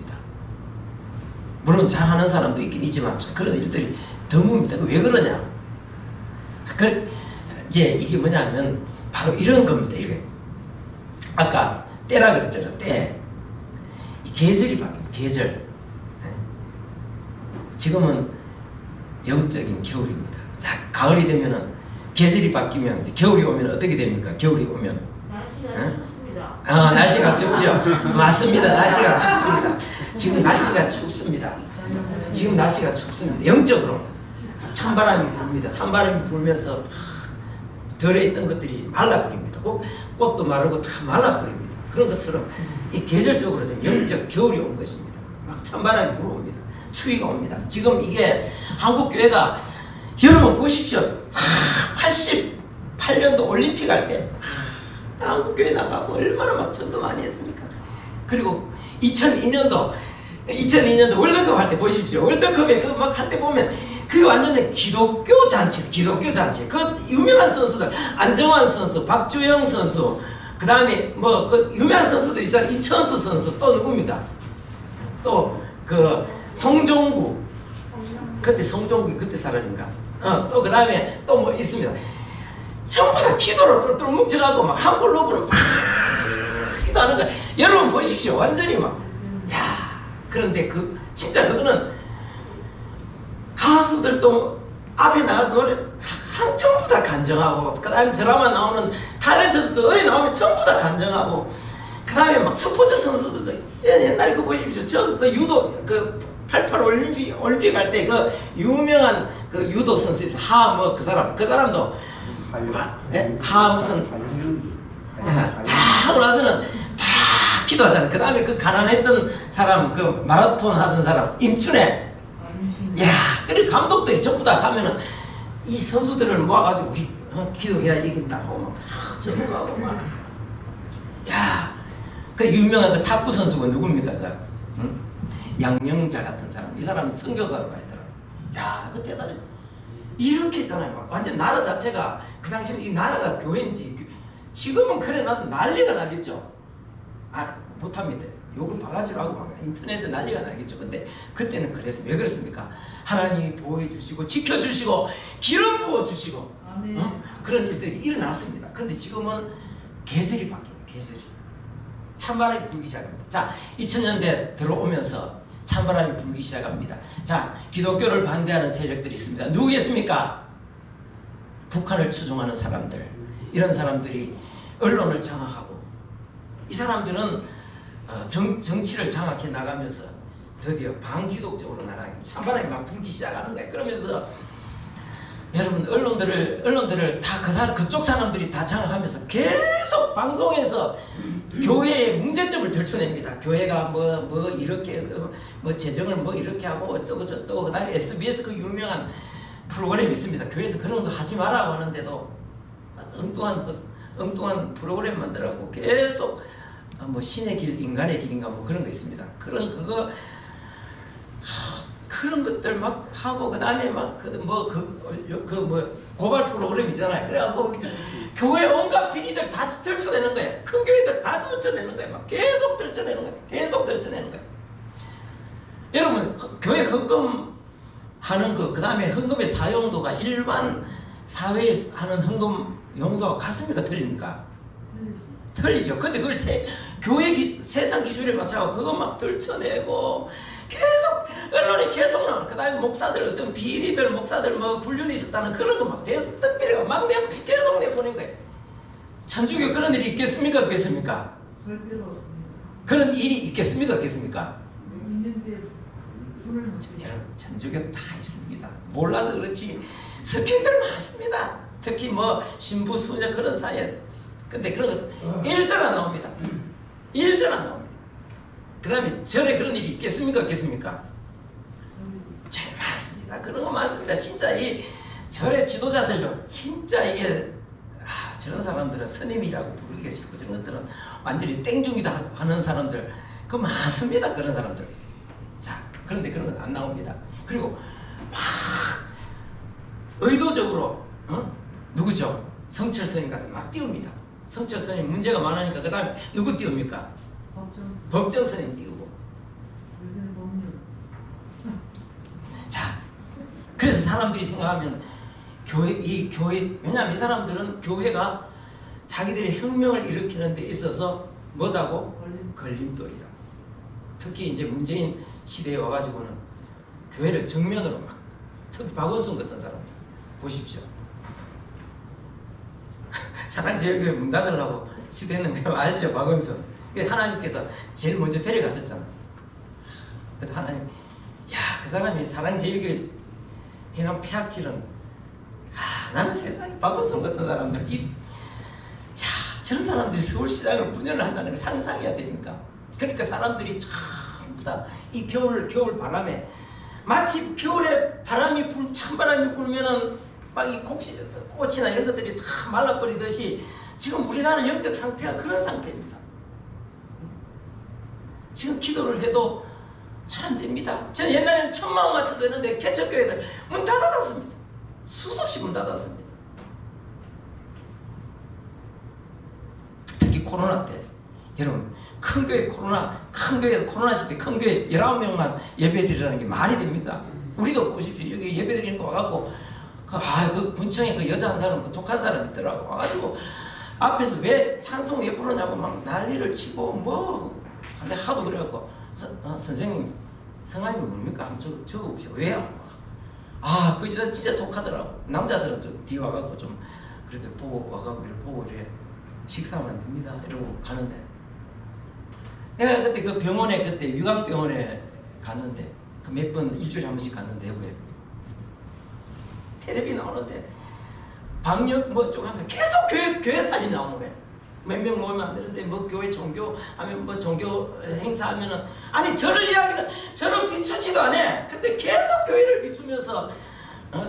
물론 잘하는 사람도 있긴 있지만 그런 일들이 드뭅니다. 왜 그러냐? 이제 이게 뭐냐면 바로 이런 겁니다. 이게 아까 때라 그랬잖아요. 때. 이 계절이 바뀝니다. 계절. 지금은 영적인 겨울입니다. 자, 가을이 되면은 계절이 바뀌면 이제 겨울이 오면 어떻게 됩니까? 겨울이 오면 날씨가 춥습니다. 날씨가 춥죠. 맞습니다. 날씨가 춥습니다. 지금 날씨가 춥습니다. 지금 날씨가 춥습니다. 영적으로 찬바람이 불습니다. 찬바람이 불면서 덜어있던 것들이 말라버립니다. 꽃도 마르고 다 말라버립니다. 그런 것처럼 이 계절적으로 좀 영적 겨울이 온 것입니다. 막 찬바람이 불어옵니다. 추위가 옵니다. 지금 이게 한국교회가 여러분 보십시오. 88년도 올림픽 할 때 한국교회 나가고 얼마나 막 전도 많이 했습니까? 그리고 2002년도 월드컵 할 때 보십시오. 월드컵에 그 막 할 때 보면 그게 완전히 기독교 잔치. 그 유명한 선수들, 안정환 선수, 박주영 선수, 그 다음에 뭐 그 유명한 선수들 있잖아요. 이천수 선수, 또 누굽니까? 또 그 송종구. 그때 송종구 그때 사람인가? 또 그 다음에 또 뭐 있습니다. 전부 다 기도로 똘똘 뭉쳐가고 막 한글 로그로 막 기도하는 거야. 여러분 보십시오. 완전히 막 야. 그런데 진짜 그거는 가수들도 앞에 나가서 노래 전부 다 간정하고, 그 다음에 드라마 나오는 탤런트들도 어디 나오면 전부 다 간정하고, 그 다음에 막 스포츠 선수들도 옛날에 그거 보십시오. 그 유도 88 올림픽 할 때 그 유명한 그 유도 선수 있어. 그 사람도 무슨 다 하고 나서는 다 기도하잖아요. 그 다음에 그 가난했던 사람, 그 마라톤 하던 사람 임춘애, 야, 그래 감독들이 전부 다 가면은 이 선수들을 모아가지고 우리 기도해야 이긴다 하고 막 전부하고 막, 야, 그 유명한 그 탁구 선수가 누굽니까? 응? 양영자 같은 사람, 이 사람은 선교사로 가있더라고. 야, 그 대단해. 이렇게 있잖아요. 막 완전 나라 자체가 그 당시에 이 나라가 교회인지 지금은 그래 나서 난리가 나겠죠. 아, 못합니다. 욕을 바가지로 하고 막 인터넷에 난리가 나겠죠. 근데 그때는 그랬어요. 왜 그랬습니까? 하나님이 보호해 주시고 지켜주시고 기름 부어 주시고 그런 일들이 일어났습니다. 근데 지금은 계절이 바뀌어요. 계절이. 찬바람이 불기 시작합니다. 자, 2000년대 들어오면서 찬바람이 불기 시작합니다. 자, 기독교를 반대하는 세력들이 있습니다. 누구겠습니까? 북한을 추종하는 사람들. 이런 사람들이 언론을 장악하고, 이 사람들은 정치를 장악해 나가면서 드디어 반기독적으로 나가기, 찬바람이 막 불기 시작하는 거예요. 그러면서 여러분 언론들을 다 그쪽 사람들이 다 장악하면서 계속 방송에서 교회의 문제점을 들춰냅니다. 교회가 뭐 이렇게 뭐 재정을 뭐 이렇게 하고 어쩌고 저쩌고, 그다음에 SBS 그 유명한 프로그램이 있습니다. 교회에서 그런 거 하지 말라고 하는데도 엉뚱한 프로그램 만들라고 계속 뭐 신의 길, 인간의 길인가 뭐 그런 거 있습니다. 그런 것들 막 하고, 그 다음에 막 고발 프로그램 있잖아요. 그래갖고 교회 온갖 비리들 다 들춰내는 거예요. 큰 교회들 다 들춰내는 거예요. 막 계속 들춰내는 거예요. 계속 들춰내는 거예요. 여러분, 교회 헌금하는 그 다음에 헌금의 사용도가 일반 사회에 하는 헌금 용도가 같습니까? 틀립니까? 틀리죠. 근데 그걸 교회 세상 기준에 맞춰서 그거 막 들춰내고 계속 언론이 계속 나와. 그 다음에 목사들 어떤 비리들 목사들 뭐 불륜이 있었다는 그런 거 막 특별히가 막 계속 내보낸 거예요. 천주교 그런 일이 있겠습니까? 없겠습니까? 그런 일이 있겠습니까? 없겠습니까? 여러분, 천주교 다 있습니다. 몰라서 그렇지 스캔들 많습니다. 특히 뭐 신부 수녀 그런 사이에. 근데 그런 거 일절 안 나옵니다. 일절 안 나옵니다. 그 다음에 절에 그런 일이 있겠습니까? 없겠습니까? 잘 많습니다. 그런 거 많습니다. 진짜 이 절의 지도자들도 진짜 이게 저런 사람들은 스님이라고 부르기가 싫고, 저런 것들은 완전히 땡중이다 하는 사람들 그 많습니다. 그런 사람들. 자, 그런데 그런 건 안 나옵니다. 그리고 막 의도적으로 누구죠? 성철 스님 같은 막 띄웁니다. 성철 스님 문제가 많으니까 그 다음에 누구 띄웁니까? 법정 스님 띄우고. 자, 그래서 사람들이 생각하면 교회, 왜냐하면 이 사람들은 교회가 자기들의 혁명을 일으키는 데 있어서 뭐다고? 걸림돌이다. 특히 이제 문재인 시대에 와가지고는 교회를 정면으로 막, 특히 박원순 같은 사람들 보십시오. 사랑제일교회 문 닫으려고 시대는 거 알죠? 박원순. 하나님께서 제일 먼저 데려갔었잖아. 그래서 하나님, 야, 그 사람이 사랑제일교회 행한 폐악질은, 나는 세상에 박원순 같은 사람들, 저런 사람들이 서울시장으로 분열을 한다는 걸 상상해야 됩니까? 그러니까 사람들이 전부 다 이 겨울 바람에, 마치 겨울에 찬바람이 불면은 막 이 꽃이나 이런 것들이 다 말라버리듯이 지금 우리나라 영적 상태가 그런 상태입니다. 지금 기도를 해도 잘 안 됩니다. 저는 옛날에는 1000만 원 맞춰도 되는데 개척교회들 문 닫았습니다. 수없이 문 닫았습니다. 특히 코로나 때, 여러분, 큰 교회 코로나 시대 큰 교회 19명만 예배드리라는 게 말이 됩니까? 우리도 보십시오. 여기 예배드리는 거 와갖고 그 군청에 그 여자 한 사람, 그 독한 사람 있더라고. 와가지고 앞에서 왜 찬송 왜 부르냐고 막 난리를 치고 뭐. 근데 하도 그래갖고 선생님 성함이 뭡니까? 한번 적어보세요. 왜요? 그 여자 진짜 독하더라고. 남자들은 좀 뒤에 와갖고 좀 그래도 보고 와갖고 이렇게 보고 이래 식사하면 안 됩니다. 이러고 가는데, 내가 그때 그 병원에, 그때 유광병원에 갔는데, 그 몇 번 일주일에 한 번씩 갔는데, 외부에 텔레비 나오는데 방역 뭐 좀 하면 계속 교회 사진 나오는 거예요. 몇 명 모이면 안 되는데 뭐 교회 종교 하면 뭐 종교 행사하면은 아니 저를 이야기는 저는 비추지도 않아. 근데 계속 교회를 비추면서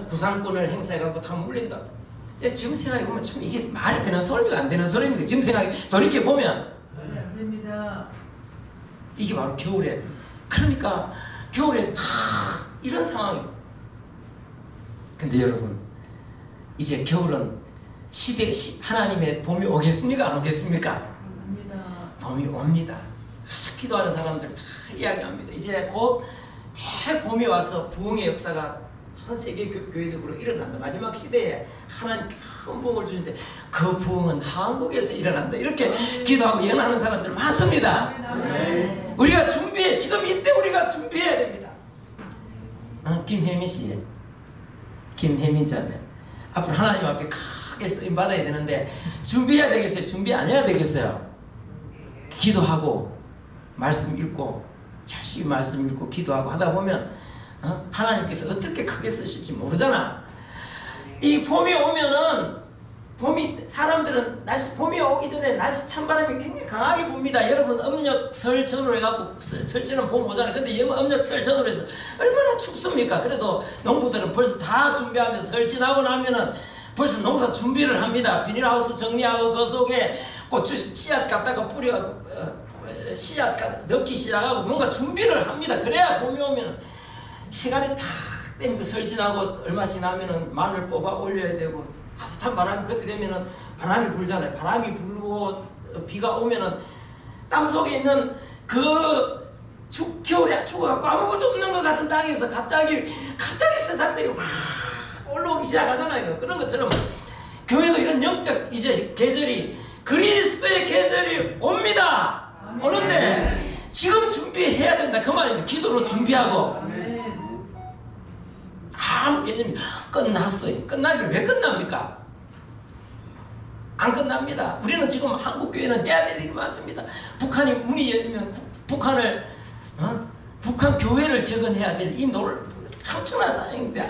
구상권을 행사해갖고 다 물린다. 지금 생각해보면 참 이게 말이 되는 소리가 안 되는 소리입니다. 지금 돌이켜보면 안 됩니다. 이게 바로 겨울에, 그러니까 겨울에 다 이런 상황이에요. 근데 여러분, 이제 겨울은 하나님의 봄이 오겠습니까? 안 오겠습니까? 봄이 옵니다. 아주 기도하는 사람들 다 이야기합니다. 이제 곧 대봄이 와서 부흥의 역사가 전 세계 교회적으로 일어난다. 마지막 시대에 하나님 큰 부흥을 주신데 그 부흥은 한국에서 일어난다. 이렇게 기도하고 예언하는 사람들 많습니다. 우리가 준비해. 지금 이때 우리가 준비해야 됩니다. 김혜민 씨, 김혜민 자매, 앞으로 하나님 앞에 크게 쓰임 받아야 되는데 준비해야 되겠어요? 준비 안 해야 되겠어요? 기도하고 말씀 읽고 열심히 말씀 읽고 기도하고 하다 보면 하나님께서 어떻게 크게 쓰실지 모르잖아. 이 봄이 오면은 사람들은 봄이 오기 전에 날씨 찬바람이 굉장히 강하게 붑니다. 여러분 음력 설 전후로 해갖고 설지는 봄 오잖아요. 근데 음력 설 전후로 해서 얼마나 춥습니까? 그래도 농부들은 벌써 다 준비하면서 설 지나고 나면은 벌써 농사 준비를 합니다. 비닐하우스 정리하고 그 속에 고추 씨앗 갖다가 뿌려가고 씨앗 넣기 시작하고 뭔가 준비를 합니다. 그래야 봄이 오면 시간이 탁 되면 설 지나고 얼마 지나면은 마늘 뽑아 올려야 되고 따뜻한 바람이 그때 되면은 바람이 불잖아요. 바람이 불고 비가 오면은 땅 속에 있는 그 겨울에 죽어갖고 아무것도 없는 것 같은 땅에서 갑자기 새싹들이 확 올라오기 시작하잖아요. 그런 것처럼 교회도 이런 영적 이제 계절이 그리스도의 계절이 옵니다. 오는데 지금 준비해야 된다 그 말입니다. 기도로 준비하고. 아무 개념이 끝났어요. 끝나기를 왜 끝납니까? 안 끝납니다. 우리는 지금 한국 교회는 해야 될 일이 많습니다. 북한이 문이 열리면 북한 교회를 재건해야 될 이 엄청난 사항인데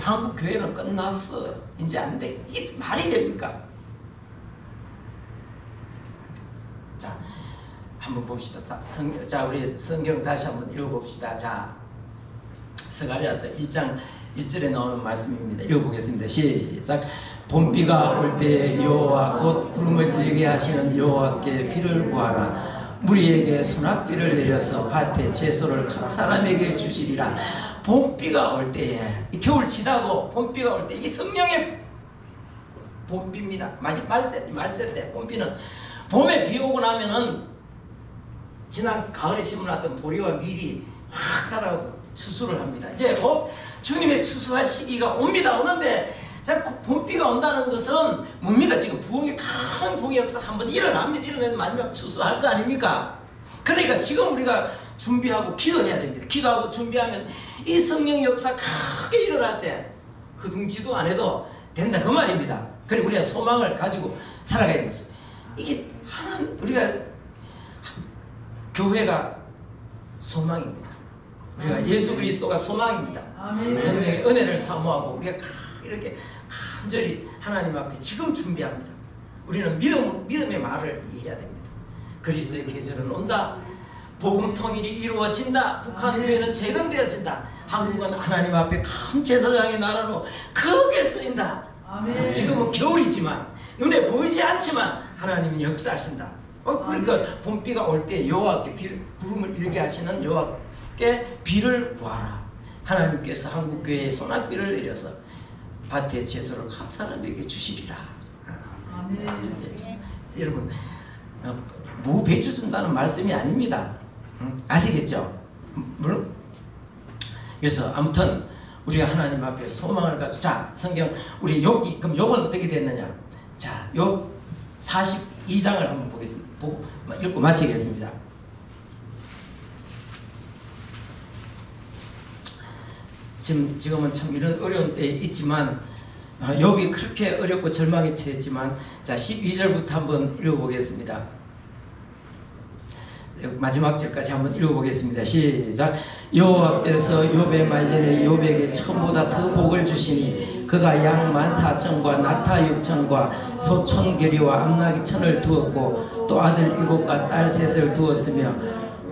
한국 교회는 끝났어. 이제 안 돼. 이게 말이 됩니까? 자, 한번 봅시다. 자, 우리 성경 다시 한번 읽어봅시다. 자, 스가랴서 1장 1절에 나오는 말씀입니다. 읽어보겠습니다. 시작. 봄비가 올 때 여호와 곧 구름을 일게 하시는 여호와께 비를 구하라. 무리에게 소낙비를 내려서 밭에 채소를 각 사람에게 주시리라. 봄비가 올 때에 겨울 지나고 봄비가 올 때 이 성령의 봄비입니다. 말세 때 봄비는 봄에 비 오고 나면은 지난 가을에 심어놨던 보리와 밀이 확 자라고 추수를 합니다. 이제 곧 주님의 추수할 시기가 옵니다. 오는데 봄비가 온다는 것은 뭡니까? 지금 큰 부흥의 역사 한번 일어납니다. 일어나면 마지막 추수할 거 아닙니까? 그러니까 지금 우리가 준비하고 기도해야 됩니다. 기도하고 준비하면 이 성령의 역사 크게 일어날 때 허둥지도 안 해도 된다 그 말입니다. 그리고 우리가 소망을 가지고 살아가야 됩니다. 이게 우리가 교회가 소망입니다. 우리가 예수 그리스도가 소망입니다. 성령의 은혜를 사모하고 우리가 이렇게 간절히 하나님 앞에 지금 준비합니다. 우리는 믿음의 말을 이해해야 됩니다. 그리스도의 계절은 온다. 복음 통일이 이루어진다. 북한 교회는 재건되어진다. 한국은 하나님 앞에 큰 제사장의 나라로 크게 쓰인다. 지금은 겨울이지만 눈에 보이지 않지만 하나님이 역사하신다. 그러니까 봄비가 올 때 여호와께 구름을 일게 하시는 여호와께 비를 구하라. 하나님께서 한국교회에 소낙비를 내려서 밭에 채소를 각 사람에게 주시리라. 여러분, 배추 준다는 말씀이 아닙니다. 아시겠죠? 물론. 그래서 아무튼 우리가 하나님 앞에 소망을 가지고, 자, 성경 우리 그럼 욥은 어떻게 됐느냐? 자, 욥 42장을 한번 보겠습니다. 읽고 마치겠습니다. 지금은 참 이런 어려운 때에 있지만 욥이 그렇게 어렵고 절망에 처했지만, 자, 12절부터 한번 읽어보겠습니다. 마지막 절까지 한번 읽어보겠습니다. 시작. 여호와께서 욥의 말년에 욥에게 처음보다 더 복을 주시니 그가 양 14,000과 낙타 6,000과 소 1,000계리와 암나귀 1,000을 두었고 또 아들 7과 딸 3을 두었으며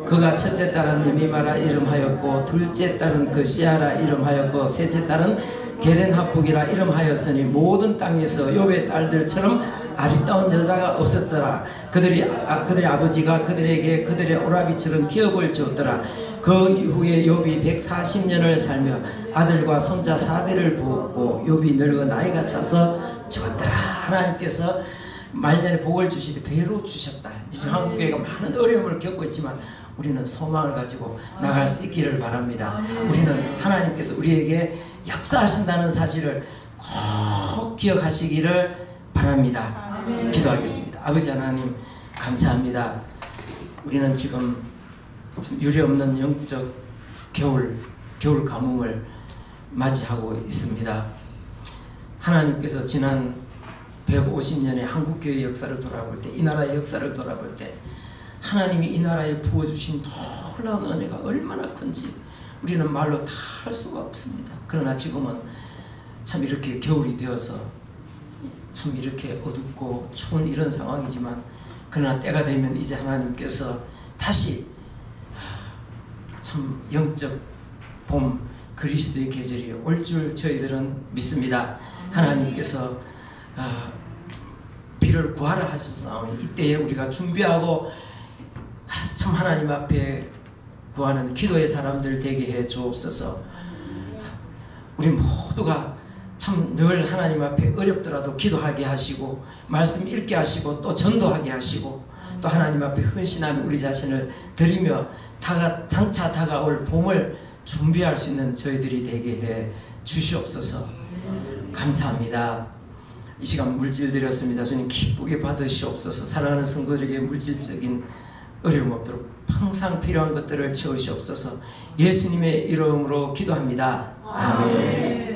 그가 첫째 딸은 느미마라 이름하였고 둘째 딸은 그시아라 이름하였고 셋째 딸은 게렌하북이라 이름하였으니 모든 땅에서 욥의 딸들처럼 아리따운 여자가 없었더라. 그들의 아버지가 그들에게 그들의 오라비처럼 기업을 주었더라. 그 이후에 욥이 140년을 살며 아들과 손자 4대를 부었고 욥이 늙어 나이가 차서 죽었더라. 하나님께서 말년에 복을 주시되 배로 주셨다. 이제 한국교회가 많은 어려움을 겪고 있지만 우리는 소망을 가지고 나갈 수 있기를 바랍니다. 우리는 하나님께서 우리에게 역사하신다는 사실을 꼭 기억하시기를 바랍니다. 기도하겠습니다. 아버지 하나님 감사합니다. 우리는 지금 유례없는 영적 겨울 가뭄을 맞이하고 있습니다. 하나님께서 지난 150년의 한국교회 역사를 돌아볼 때, 이 나라의 역사를 돌아볼 때 하나님이 이 나라에 부어주신 놀라운 은혜가 얼마나 큰지 우리는 말로 다 할 수가 없습니다. 그러나 지금은 참 이렇게 겨울이 되어서 참 이렇게 어둡고 추운 이런 상황이지만 그러나 때가 되면 이제 하나님께서 다시 참 영적 봄 그리스도의 계절이 올 줄 저희들은 믿습니다. 하나님께서 비를 구하라 하셨사오니 이때에 우리가 준비하고 참 하나님 앞에 구하는 기도의 사람들 되게 해 주옵소서. 우리 모두가 참 늘 하나님 앞에 어렵더라도 기도하게 하시고 말씀 읽게 하시고 또 전도하게 하시고 또 하나님 앞에 헌신하는 우리 자신을 드리며 장차 다가올 봄을 준비할 수 있는 저희들이 되게 해 주시옵소서. 감사합니다. 이 시간 물질 드렸습니다. 주님 기쁘게 받으시옵소서. 사랑하는 성도들에게 물질적인 어려움 없도록 항상 필요한 것들을 채우시옵소서. 예수님의 이름으로 기도합니다. 아멘.